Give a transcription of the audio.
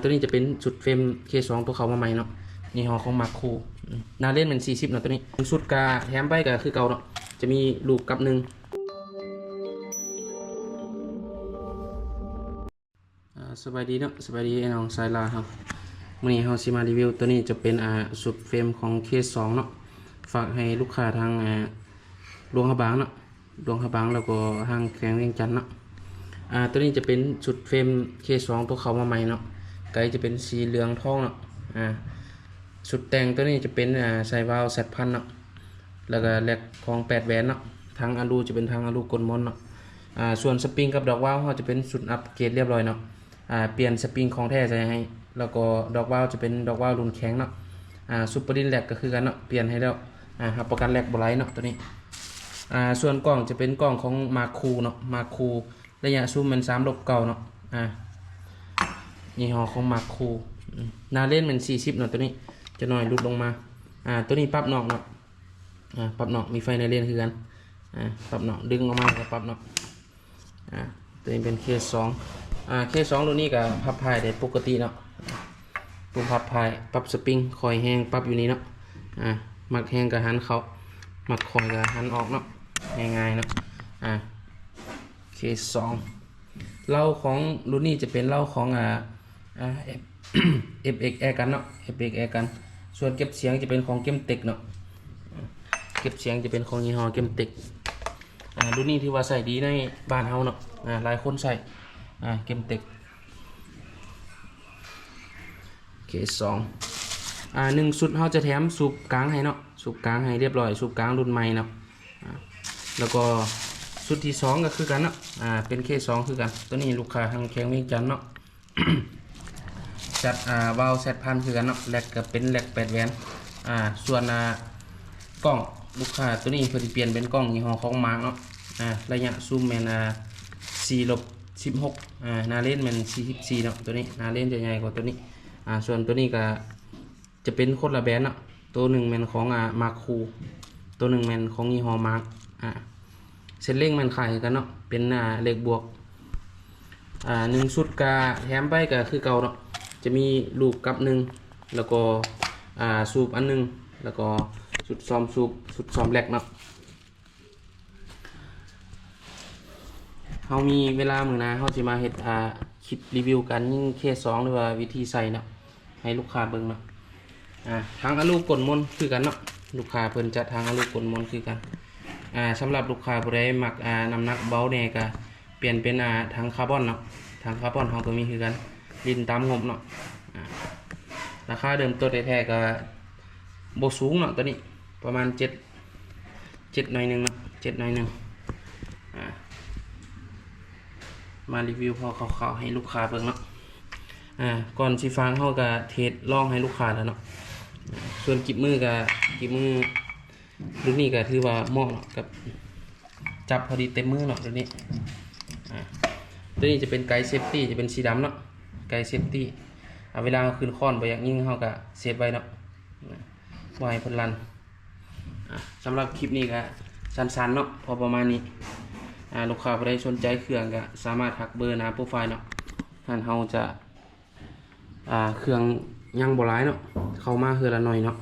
ตัวนี้จะเป็นชุดเฟรม K2 ตัวเขามาใหม่เนาะยี่ห้อของมาร์คคูน่าเล่นเป็น40เนาะตัวนี้ชุดกาแถมไปก็คือเก่าเนาะจะมีลูกกับหนึ่งสบายดีเนาะสบายดีน้องสายลาครับวันนี้เราสิมารีวิวตัวนี้จะเป็นชุดเฟรมของ K2 เนาะฝากให้ลูกค้าทางหลวงพระบางเนาะหลวงพระบางแล้วก็ทางแขวงเวียงจันทน์เนาะตัวนี้จะเป็นชุดเฟรม K2 ตัวเขามาใหม่เนาะไกด์จะเป็นสีเหลืองทองเนาะชุดแต่งตัวนี้จะเป็นใส่วาล์วZ1000เนาะแล้วก็แหลกของ8แหวนเนาะทางอะลูจะเป็นทางอะลูกลมนเนาะส่วนสปริงกับดอกวาล์วเขาจะเป็นชุดอัปเกรดเรียบร้อยเนาะเปลี่ยนสปริงของแท้ใส่ให้แล้วก็ดอกวาล์วจะเป็นดอกวาล์วรุ่นแข็งเนาะซุปเปอร์ดินแหลกก็คือกันเนาะเปลี่ยนให้แล้วรับประกันแหลกบ่ไหลเนาะตัวนี้ส่วนกล้องจะเป็นกล้องของมาคูเนาะมาคูระยะซูมเป็น3:9เนาะยี่ห้อของมาคูนาเล่นเป็น40เนาะตัวนี้จะหน่อยลุดลงมาตัวนี้ปรับนอกเนาะปรับนอกมีไฟในเลนคือกันปรับนอกดึงออกมาก็ปรับนอกตัวนี้เป็น K2 K2 ตัวนี้กับพับพายได้ปกติเนาะปุ่มพับพายปรับสปริงคอยแห้งปรับอยู่นี้เนาะมักแห้งกับหันเขามักคอยกับหันออกเนาะง่ายๆเนาะK2 เหล้าของรุ่นนี้จะเป็นเหล้าของFX Air กันเนาะ FX Air กันส่วนเก็บเสียงจะเป็นของเกมเต็กเนาะเก็บเสียงจะเป็นของยี่ห้อเกมเต็กรุ่นนี้ที่ว่าใส่ดีในบ้านเฮาเนาะหลายคนใส่เกมเต็ก K2 1ชุดเฮาจะแถมสูบกลางให้เนาะสูบกลางให้เรียบร้อยสูบกลางรุ่นใหม่เนาะแล้วก็ชุดที่2ก็คือกันเนาะเป็น K2 คือกันตัวนี้ลูกค้าทางแขวงเวียงจันทน์เนาะ จัดวาล์วZ1000คือกันเนาะแหลกก็เป็นแหลก8แหวนส่วนกล้องลูกค้าตัวนี้เพิ่นเปลี่ยนเป็นกล้องยี่ห้อของมาร์คเนาะระยะซูมแม่น4:16หน้าเลนส์แม่น44เนาะตัวนี้หน้าเลนส์จะใหญ่กว่าตัวนี้ส่วนตัวนี้ก็จะเป็นคนละแบรนด์เนาะตัวหนึ่งแม่นของมาร์คคูตัวหนึ่งแม่นของยี่ห้อมาร์คเส้นเร่งมันขายกันเนาะเป็นเลขบวก1ชุดกาแถมไปก็คือเก่าเนาะจะมีลูกกับหนึ่งแล้วก็สูบอันนึงแล้วก็ชุดซ้อมสูบชุดซ้อมแหลกเนาะเขามีเวลามื้อหน้าเขาสิมาเฮ็ดคลิปรีวิวกันยิ่งK2 หรือว่าวิธีใส่เนาะให้ลูกค้าเบิ่งเนาะทางอะลูกกลมนคือกันเนาะลูกค้าเพิ่นจัดทางอะลูกกลมนคือกันสำหรับลูกค้าผู้ใดมักน้ำหนักเบาแน่ก็เปลี่ยนเป็นทางคาร์บอนเนาะทางคาร์บอนเขาก็มีคือกันดินตามงบเนาะราคาเดิมตัวแท้ๆก็บ่สูงเนาะตัวนี้ประมาณ7หน่อยนึงเนาะ7หน่อยนึงมารีวิวพอคร่าวๆให้ลูกค้าเบิ่งเนาะก่อนสิฟังเฮาก็เทสลองให้ลูกค้าแล้วเนาะส่วนกิบมือรุ่นนี้ก็ถือว่าเหมาะเนาะกับจับพอดีเต็มมือเนาะตัวนี้ตัวนี้จะเป็นไกด์เซฟตี้จะเป็นสีดำเนาะไกด์เซฟตี้เวลาขึ้นค้อนไปอย่างยิ่งเขาก็เซฟไว้เนาะไว้พลันสำหรับคลิปนี้ก็สั้นๆเนาะพอประมาณนี้ลูกค้าผู้ใดสนใจเครื่องก็สามารถทักเบอร์หน้าโปรไฟล์เนาะท่านเขาจะเครื่องยังบ่หลายเนาะเข้ามาคือละหน่อยเนาะ